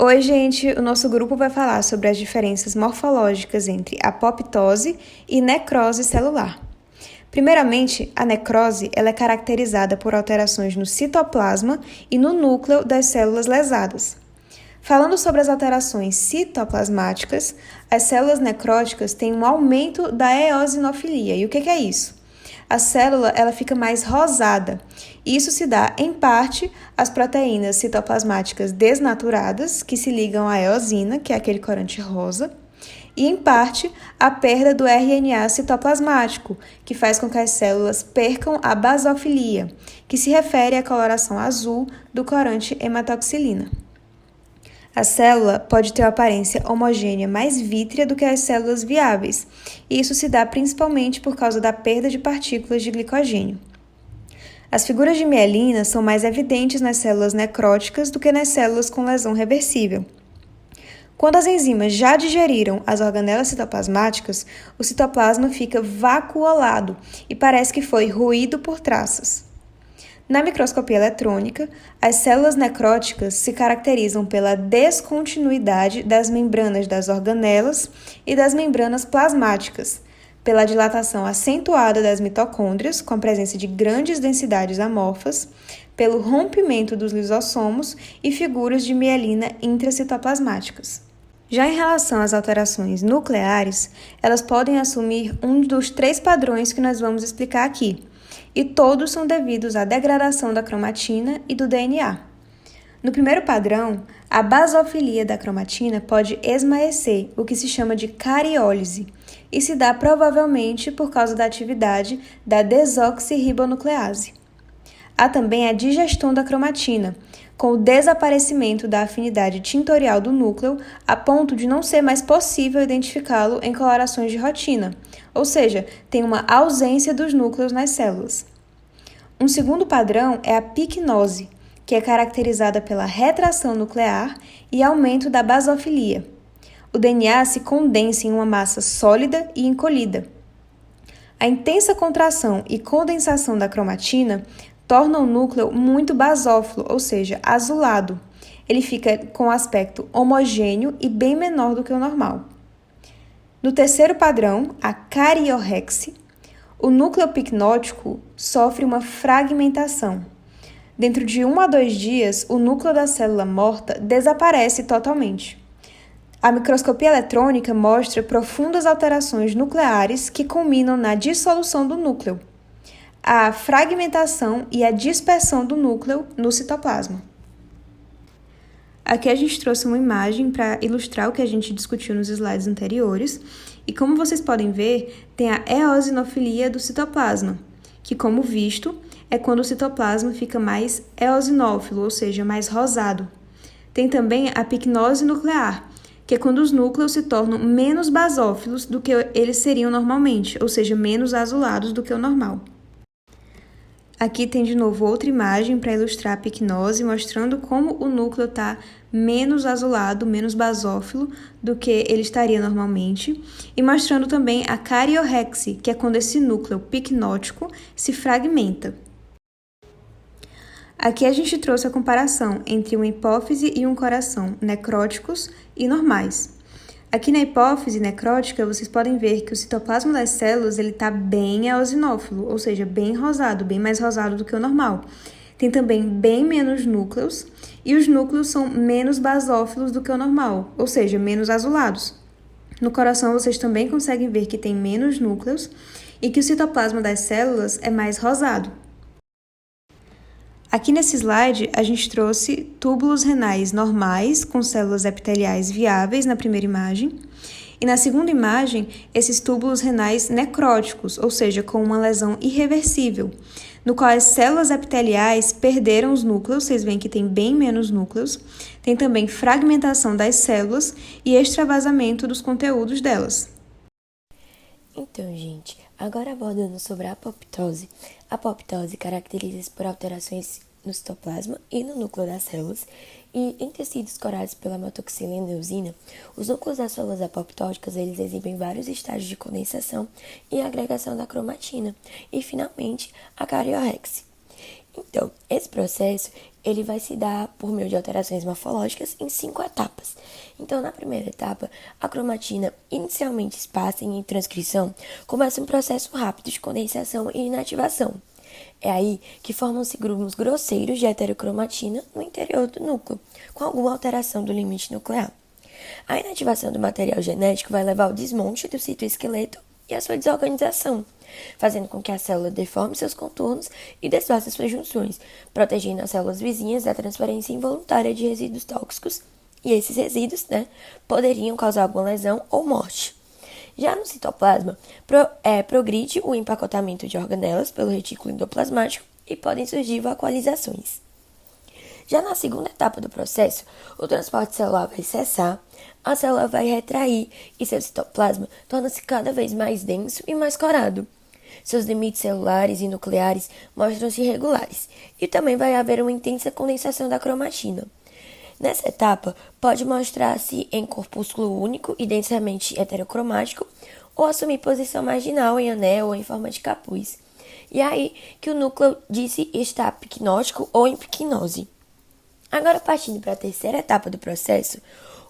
Oi, gente! O nosso grupo vai falar sobre as diferenças morfológicas entre apoptose e necrose celular. Primeiramente, a necrose ela é caracterizada por alterações no citoplasma e no núcleo das células lesadas. Falando sobre as alterações citoplasmáticas, as células necróticas têm um aumento da eosinofilia. E o que é isso? A célula ela fica mais rosada. Isso se dá, em parte, às proteínas citoplasmáticas desnaturadas, que se ligam à eosina, que é aquele corante rosa, e, em parte, à perda do RNA citoplasmático, que faz com que as células percam a basofilia, que se refere à coloração azul do corante hematoxilina. A célula pode ter uma aparência homogênea mais vítrea do que as células viáveis, e isso se dá principalmente por causa da perda de partículas de glicogênio. As figuras de mielina são mais evidentes nas células necróticas do que nas células com lesão reversível. Quando as enzimas já digeriram as organelas citoplasmáticas, o citoplasma fica vacuolado e parece que foi roído por traças. Na microscopia eletrônica, as células necróticas se caracterizam pela descontinuidade das membranas das organelas e das membranas plasmáticas, pela dilatação acentuada das mitocôndrias, com a presença de grandes densidades amorfas, pelo rompimento dos lisossomos e figuras de mielina intracitoplasmáticas. Já em relação às alterações nucleares, elas podem assumir um dos 3 padrões que nós vamos explicar aqui, e todos são devidos à degradação da cromatina e do DNA. No primeiro padrão, a basofilia da cromatina pode esmaecer, o que se chama de cariólise, e se dá provavelmente por causa da atividade da desoxirribonuclease. Há também a digestão da cromatina, com o desaparecimento da afinidade tintorial do núcleo a ponto de não ser mais possível identificá-lo em colorações de rotina, ou seja, tem uma ausência dos núcleos nas células. Um segundo padrão é a picnose, que é caracterizada pela retração nuclear e aumento da basofilia. O DNA se condensa em uma massa sólida e encolhida. A intensa contração e condensação da cromatina torna o núcleo muito basófilo, ou seja, azulado. Ele fica com aspecto homogêneo e bem menor do que o normal. No terceiro padrão, a cariorrexe, o núcleo picnótico sofre uma fragmentação. Dentro de 1 a 2 dias, o núcleo da célula morta desaparece totalmente. A microscopia eletrônica mostra profundas alterações nucleares que culminam na dissolução do núcleo, a fragmentação e a dispersão do núcleo no citoplasma. Aqui a gente trouxe uma imagem para ilustrar o que a gente discutiu nos slides anteriores, e como vocês podem ver, tem a eosinofilia do citoplasma, que, como visto, é quando o citoplasma fica mais eosinófilo, ou seja, mais rosado. Tem também a picnose nuclear, que é quando os núcleos se tornam menos basófilos do que eles seriam normalmente, ou seja, menos azulados do que o normal. Aqui tem de novo outra imagem para ilustrar a picnose, mostrando como o núcleo está menos azulado, menos basófilo do que ele estaria normalmente, e mostrando também a cariorrexe, que é quando esse núcleo picnótico se fragmenta. Aqui a gente trouxe a comparação entre uma hipófise e um coração necróticos e normais. Aqui na hipófise necrótica, vocês podem ver que o citoplasma das células está bem eosinófilo, ou seja, bem rosado, bem mais rosado do que o normal. Tem também bem menos núcleos, e os núcleos são menos basófilos do que o normal, ou seja, menos azulados. No coração, vocês também conseguem ver que tem menos núcleos e que o citoplasma das células é mais rosado. Aqui nesse slide, a gente trouxe túbulos renais normais, com células epiteliais viáveis na primeira imagem, e na segunda imagem, esses túbulos renais necróticos, ou seja, com uma lesão irreversível, no qual as células epiteliais perderam os núcleos, vocês veem que tem bem menos núcleos, tem também fragmentação das células e extravasamento dos conteúdos delas. Então, gente, agora abordando sobre a apoptose. A apoptose caracteriza-se por alterações no citoplasma e no núcleo das células, e em tecidos corados pela hematoxilina e eosina, os núcleos das células apoptóticas eles exibem vários estágios de condensação e agregação da cromatina, e finalmente a cariorrexe. Então, esse processo ele vai se dar por meio de alterações morfológicas em 5 etapas. Então, na primeira etapa, a cromatina, inicialmente esparsa em transcrição, começa um processo rápido de condensação e inativação. É aí que formam-se grumos grosseiros de heterocromatina no interior do núcleo, com alguma alteração do limite nuclear. A inativação do material genético vai levar ao desmonte do citoesqueleto e à sua desorganização, fazendo com que a célula deforme seus contornos e desfaça suas junções, protegendo as células vizinhas da transferência involuntária de resíduos tóxicos, e esses resíduos, poderiam causar alguma lesão ou morte. Já no citoplasma, progride o empacotamento de organelas pelo retículo endoplasmático e podem surgir vacuolizações. Já na segunda etapa do processo, o transporte celular vai cessar, a célula vai retrair e seu citoplasma torna-se cada vez mais denso e mais corado. Seus limites celulares e nucleares mostram-se irregulares e também vai haver uma intensa condensação da cromatina. Nessa etapa, pode mostrar-se em corpúsculo único e densamente heterocromático ou assumir posição marginal em anel ou em forma de capuz. E é aí que o núcleo disse estar picnótico ou em picnose. Agora, partindo para a terceira etapa do processo,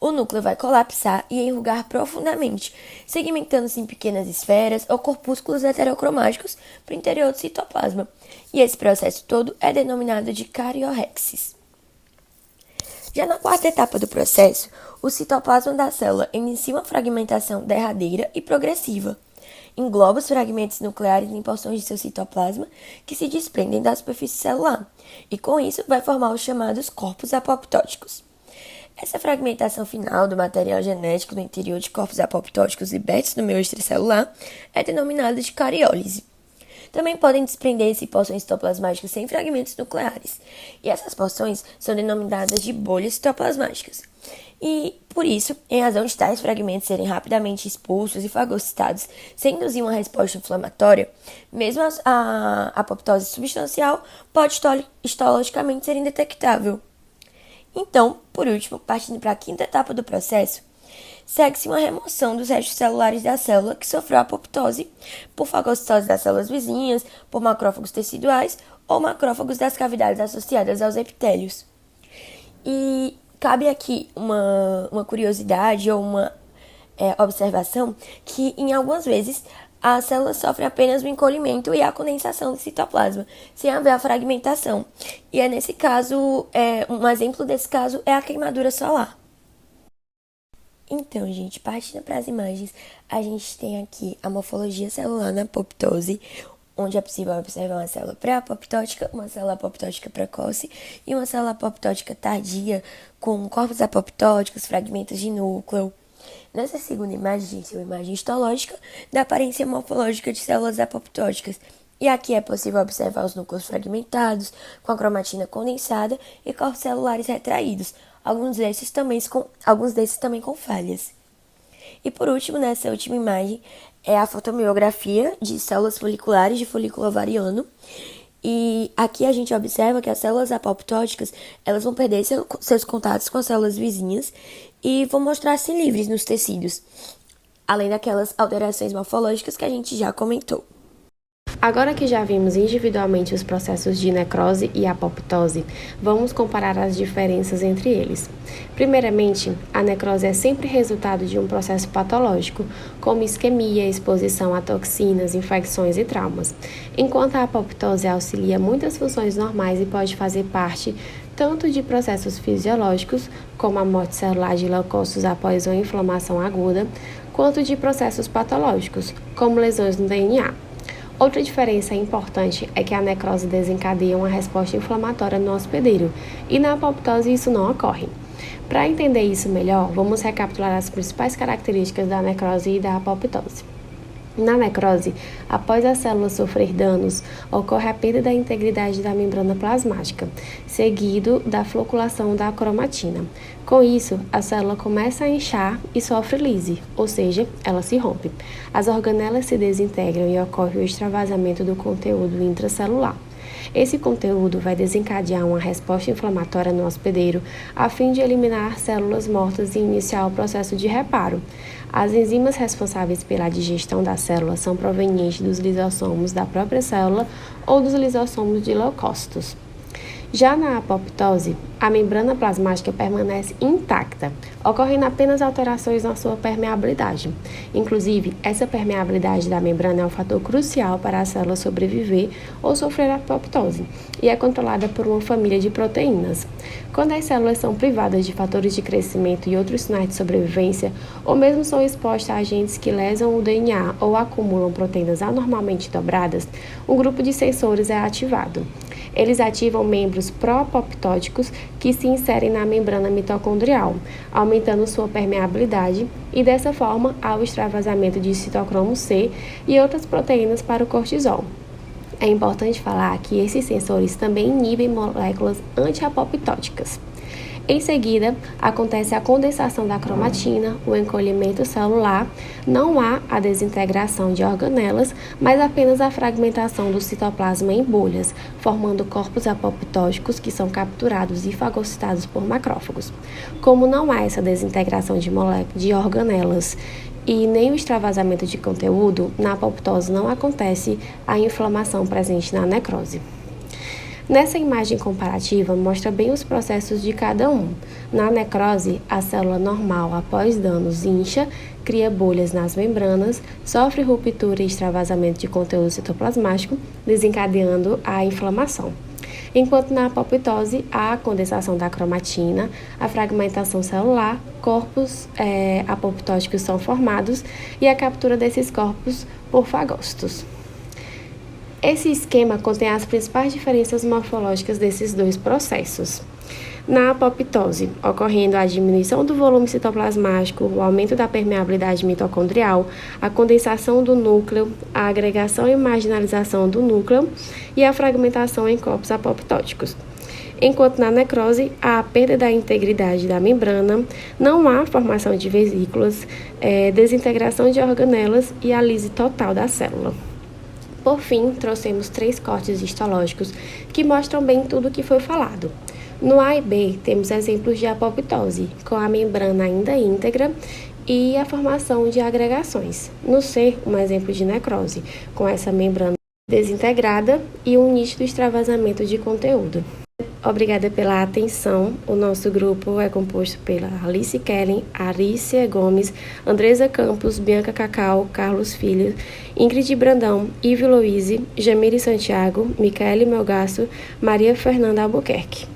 o núcleo vai colapsar e enrugar profundamente, segmentando-se em pequenas esferas ou corpúsculos heterocromáticos para o interior do citoplasma. E esse processo todo é denominado de cariorrexis. Já na quarta etapa do processo, o citoplasma da célula inicia uma fragmentação derradeira e progressiva. Engloba os fragmentos nucleares em porções de seu citoplasma que se desprendem da superfície celular, e com isso vai formar os chamados corpos apoptóticos. Essa fragmentação final do material genético no interior de corpos apoptóticos libertos do meio extracelular é denominada de cariólise. Também podem desprender-se porções citoplasmáticas sem fragmentos nucleares, e essas porções são denominadas de bolhas citoplasmáticas. E, por isso, em razão de tais fragmentos serem rapidamente expulsos e fagocitados sem induzir uma resposta inflamatória, mesmo a apoptose substancial pode histologicamente ser indetectável. Então, por último, partindo para a quinta etapa do processo, segue-se uma remoção dos restos celulares da célula que sofreu apoptose por fagocitose das células vizinhas, por macrófagos teciduais ou macrófagos das cavidades associadas aos epitélios. E cabe aqui uma curiosidade ou uma observação que, em algumas vezes, as células sofrem apenas o encolhimento e a condensação do citoplasma, sem haver a fragmentação. E é nesse caso, um exemplo desse caso é a queimadura solar. Então, gente, partindo para as imagens, a gente tem aqui a morfologia celular na apoptose, onde é possível observar uma célula pré-apoptótica, uma célula apoptótica precoce e uma célula apoptótica tardia, com corpos apoptóticos, fragmentos de núcleo. Nessa segunda imagem, gente, é uma imagem histológica da aparência morfológica de células apoptóticas. E aqui é possível observar os núcleos fragmentados, com a cromatina condensada e corpos celulares retraídos, alguns desses também com falhas. E por último, nessa última imagem, é a fotomiografia de células foliculares de folículo ovariano. E aqui a gente observa que as células apoptóticas, elas vão perder seus contatos com as células vizinhas e vão mostrar-se livres nos tecidos, além daquelas alterações morfológicas que a gente já comentou. Agora que já vimos individualmente os processos de necrose e apoptose, vamos comparar as diferenças entre eles. Primeiramente, a necrose é sempre resultado de um processo patológico, como isquemia, exposição a toxinas, infecções e traumas, enquanto a apoptose auxilia muitas funções normais e pode fazer parte tanto de processos fisiológicos, como a morte celular de leucócitos após uma inflamação aguda, quanto de processos patológicos, como lesões no DNA. Outra diferença importante é que a necrose desencadeia uma resposta inflamatória no hospedeiro e na apoptose isso não ocorre. Para entender isso melhor, vamos recapitular as principais características da necrose e da apoptose. Na necrose, após a célula sofrer danos, ocorre a perda da integridade da membrana plasmática, seguido da floculação da cromatina. Com isso, a célula começa a inchar e sofre lise, ou seja, ela se rompe. As organelas se desintegram e ocorre o extravasamento do conteúdo intracelular. Esse conteúdo vai desencadear uma resposta inflamatória no hospedeiro a fim de eliminar células mortas e iniciar o processo de reparo. As enzimas responsáveis pela digestão da célula são provenientes dos lisossomos da própria célula ou dos lisossomos de leucócitos. Já na apoptose, a membrana plasmática permanece intacta, ocorrendo apenas alterações na sua permeabilidade. Inclusive, essa permeabilidade da membrana é um fator crucial para a célula sobreviver ou sofrer apoptose e é controlada por uma família de proteínas. Quando as células são privadas de fatores de crescimento e outros sinais de sobrevivência, ou mesmo são expostas a agentes que lesam o DNA ou acumulam proteínas anormalmente dobradas, um grupo de sensores é ativado. Eles ativam membros pró-apoptóticos que se inserem na membrana mitocondrial, aumentando sua permeabilidade e, dessa forma, há o extravasamento de citocromo C e outras proteínas para o cortisol. É importante falar que esses sensores também inibem moléculas anti-apoptóticas. Em seguida, acontece a condensação da cromatina, o encolhimento celular, não há a desintegração de organelas, mas apenas a fragmentação do citoplasma em bolhas, formando corpos apoptóticos que são capturados e fagocitados por macrófagos. Como não há essa desintegração de organelas e nem o extravasamento de conteúdo, na apoptose não acontece a inflamação presente na necrose. Nessa imagem comparativa, mostra bem os processos de cada um. Na necrose, a célula normal, após danos, incha, cria bolhas nas membranas, sofre ruptura e extravasamento de conteúdo citoplasmático, desencadeando a inflamação. Enquanto na apoptose, há a condensação da cromatina, a fragmentação celular, corpos apoptóticos são formados e a captura desses corpos por fagócitos. Esse esquema contém as principais diferenças morfológicas desses dois processos. Na apoptose, ocorrendo a diminuição do volume citoplasmático, o aumento da permeabilidade mitocondrial, a condensação do núcleo, a agregação e marginalização do núcleo e a fragmentação em corpos apoptóticos. Enquanto na necrose, há a perda da integridade da membrana, não há formação de vesículas, desintegração de organelas e a lise total da célula. Por fim, trouxemos 3 cortes histológicos que mostram bem tudo o que foi falado. No A e B, temos exemplos de apoptose, com a membrana ainda íntegra e a formação de agregações. No C, um exemplo de necrose, com essa membrana desintegrada e um nítido extravasamento de conteúdo. Obrigada pela atenção. O nosso grupo é composto pela Alice Kellen, Arícia Gomes, Andresa Campos, Bianca Cacau, Carlos Filho, Ingrid Brandão, Ive Louise, Jamile Santiago, Micaele Melgaço, Maria Fernanda Albuquerque.